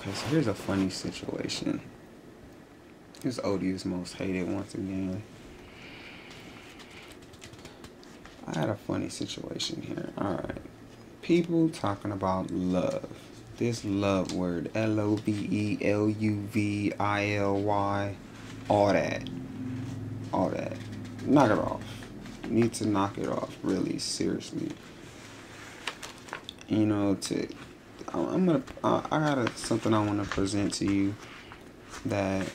Okay, so here's a funny situation. Here's odious most hated once again. I had a funny situation here. Alright. People talking about love. This love word. LOVELUVILY. All that. All that. Knock it off. Need to knock it off, really, seriously. You know, I got something I want to present to you that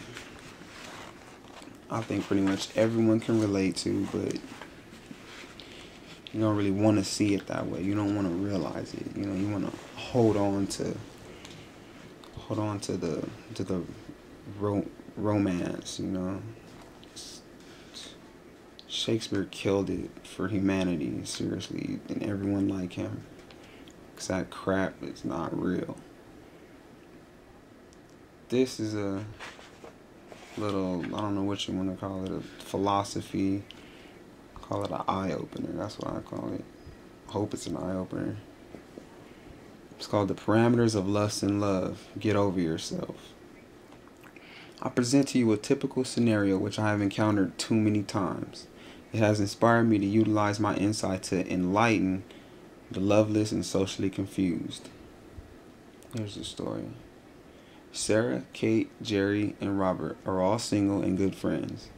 I think pretty much everyone can relate to, but you don't really want to see it that way. You don't want to realize it. You know, you want to hold on to the romance. You know, Shakespeare killed it for humanity, seriously, and everyone like him. Cause that crap is not real. This is a little, I don't know what you want to call it, a philosophy. Call it an eye-opener. That's what I call it. Hope it's an eye-opener. It's called The Parameters of Lust and Love. Get over yourself. I present to you a typical scenario which I have encountered too many times. It has inspired me to utilize my insight to enlighten the loveless and socially confused. Here's the story. Sarah, Kate, Jerry, and Robert are all single and good friends.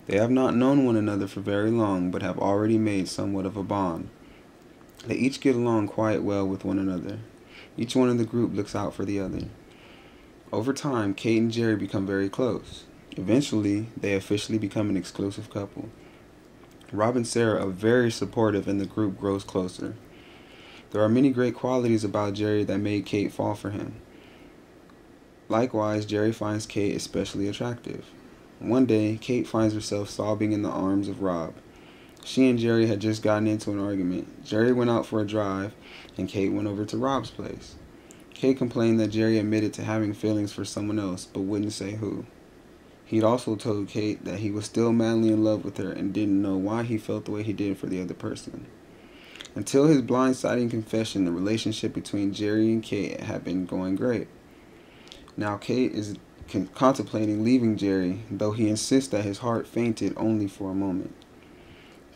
They have not known one another for very long, but have already made somewhat of a bond. They each get along quite well with one another. Each one in the group looks out for the other. Over time, Kate and Jerry become very close. Eventually, they officially become an exclusive couple. Rob and Sarah are very supportive and the group grows closer. There are many great qualities about Jerry that made Kate fall for him. Likewise, Jerry finds Kate especially attractive. One day, Kate finds herself sobbing in the arms of Rob. She and Jerry had just gotten into an argument. Jerry went out for a drive, and Kate went over to Rob's place. Kate complained that Jerry admitted to having feelings for someone else, but wouldn't say who. He'd also told Kate that he was still madly in love with her and didn't know why he felt the way he did for the other person. Until his blindsiding confession, the relationship between Jerry and Kate had been going great. Now Kate is contemplating leaving Jerry, though he insists that his heart fainted only for a moment.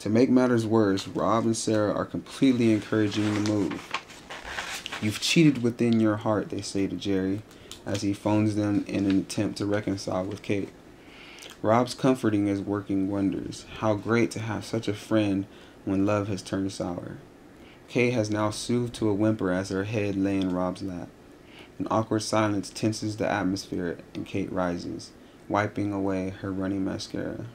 To make matters worse, Rob and Sarah are completely encouraging the move. "You've cheated within your heart," they say to Jerry, as he phones them in an attempt to reconcile with Kate. Rob's comforting is working wonders. How great to have such a friend when love has turned sour. Kate has now soothed to a whimper as her head lay in Rob's lap. An awkward silence tenses the atmosphere, and Kate rises, wiping away her running mascara.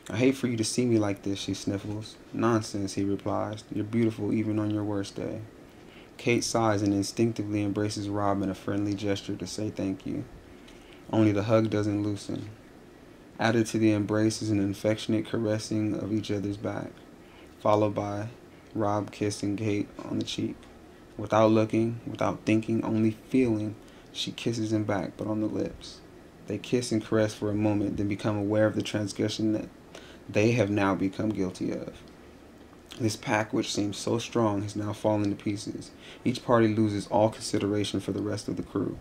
"I hate for you to see me like this," she sniffles. "Nonsense," he replies. "You're beautiful even on your worst day." Kate sighs and instinctively embraces Rob in a friendly gesture to say thank you. Only the hug doesn't loosen. Added to the embrace is an affectionate caressing of each other's back, followed by Rob kissing Kate on the cheek. Without looking, without thinking, only feeling, she kisses him back, but on the lips. They kiss and caress for a moment, then become aware of the transgression that they have now become guilty of. This pact, which seems so strong, has now fallen to pieces. Each party loses all consideration for the rest of the crew.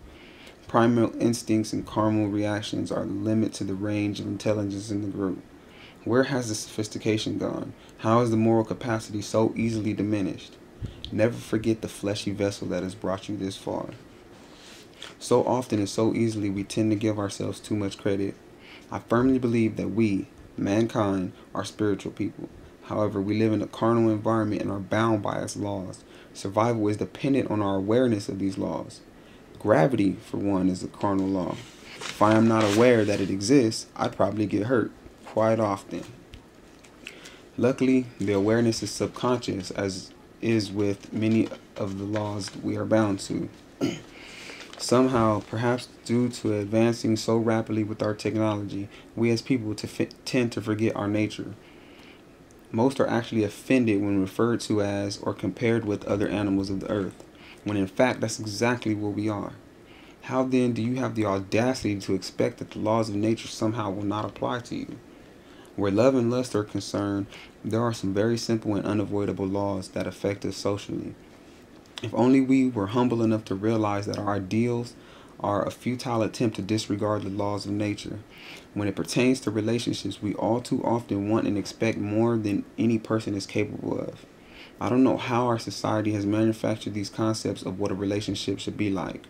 Primal instincts and carnal reactions are the limit to the range of intelligence in the group. Where has the sophistication gone? How is the moral capacity so easily diminished? Never forget the fleshy vessel that has brought you this far. So often and so easily we tend to give ourselves too much credit. I firmly believe that we, mankind, are spiritual people. However, we live in a carnal environment and are bound by its laws. Survival is dependent on our awareness of these laws. Gravity, for one, is a carnal law. If I am not aware that it exists, I'd probably get hurt quite often. Luckily, the awareness is subconscious, as is with many of the laws we are bound to. Somehow, perhaps due to advancing so rapidly with our technology, we as people tend to forget our nature. Most are actually offended when referred to as or compared with other animals of the earth, when in fact that's exactly what we are. How then do you have the audacity to expect that the laws of nature somehow will not apply to you? Where love and lust are concerned, there are some very simple and unavoidable laws that affect us socially. If only we were humble enough to realize that our ideals are a futile attempt to disregard the laws of nature. When it pertains to relationships, we all too often want and expect more than any person is capable of. I don't know how our society has manufactured these concepts of what a relationship should be like.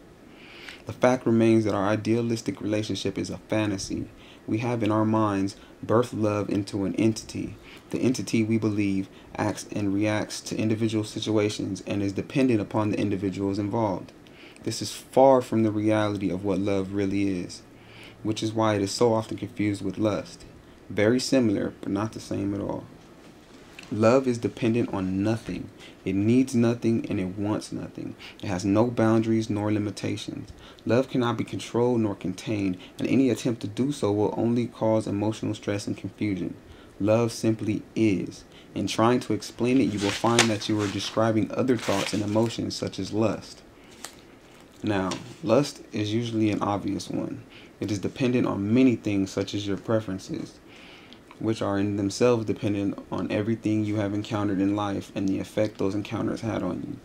The fact remains that our idealistic relationship is a fantasy. We have in our minds birthed love into an entity. The entity, we believe, acts and reacts to individual situations and is dependent upon the individuals involved. This is far from the reality of what love really is, which is why it is so often confused with lust. Very similar, but not the same at all. Love is dependent on nothing. It needs nothing and it wants nothing. It has no boundaries nor limitations. Love cannot be controlled nor contained, and any attempt to do so will only cause emotional stress and confusion. Love simply is. In trying to explain it, you will find that you are describing other thoughts and emotions such as lust. Now, lust is usually an obvious one. It is dependent on many things such as your preferences, which are in themselves dependent on everything you have encountered in life and the effect those encounters had on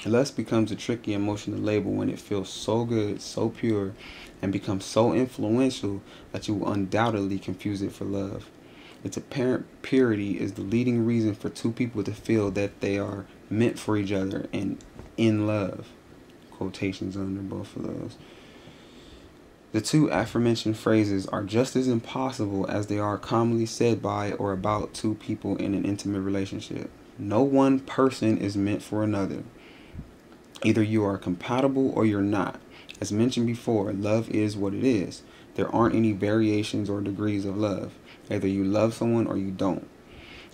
you. Lust becomes a tricky emotion to label when it feels so good, so pure, and becomes so influential that you will undoubtedly confuse it for love. Its apparent purity is the leading reason for two people to feel that they are meant for each other and in love. Quotations under both of those. The two aforementioned phrases are just as impossible as they are commonly said by or about two people in an intimate relationship. No one person is meant for another. Either you are compatible or you're not. As mentioned before, love is what it is. There aren't any variations or degrees of love. Either you love someone or you don't.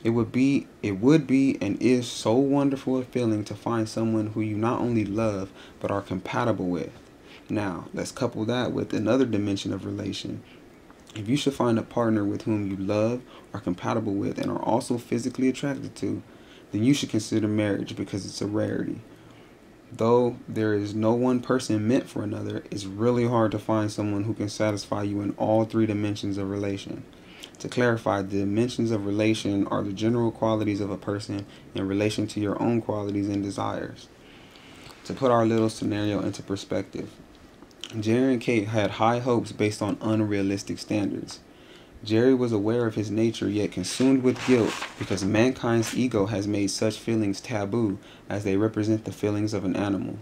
It would be and is so wonderful a feeling to find someone who you not only love but are compatible with. Now, let's couple that with another dimension of relation. If you should find a partner with whom you love, are compatible with, and are also physically attracted to, then you should consider marriage because it's a rarity. Though there is no one person meant for another, it's really hard to find someone who can satisfy you in all three dimensions of relation. To clarify, the dimensions of relation are the general qualities of a person in relation to your own qualities and desires. To put our little scenario into perspective, Jerry and Kate had high hopes based on unrealistic standards. Jerry was aware of his nature, yet consumed with guilt because mankind's ego has made such feelings taboo as they represent the feelings of an animal.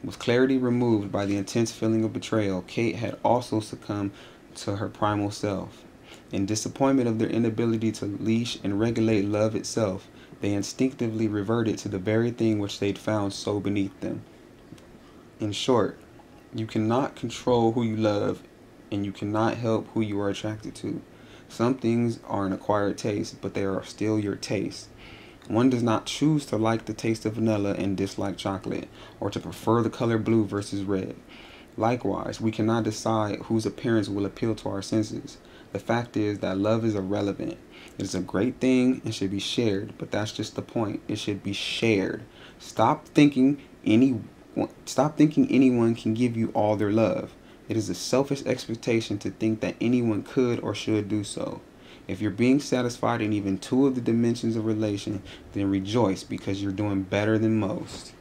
With clarity removed by the intense feeling of betrayal, Kate had also succumbed to her primal self. In disappointment of their inability to leash and regulate love itself, they instinctively reverted to the very thing which they'd found so beneath them. In short, you cannot control who you love, and you cannot help who you are attracted to. Some things are an acquired taste, but they are still your taste. One does not choose to like the taste of vanilla and dislike chocolate, or to prefer the color blue versus red. Likewise, we cannot decide whose appearance will appeal to our senses. The fact is that love is irrelevant. It is a great thing and should be shared, but that's just the point. It should be shared. Stop thinking anyone can give you all their love. It is a selfish expectation to think that anyone could or should do so. If you're being satisfied in even two of the dimensions of relation, then rejoice because you're doing better than most.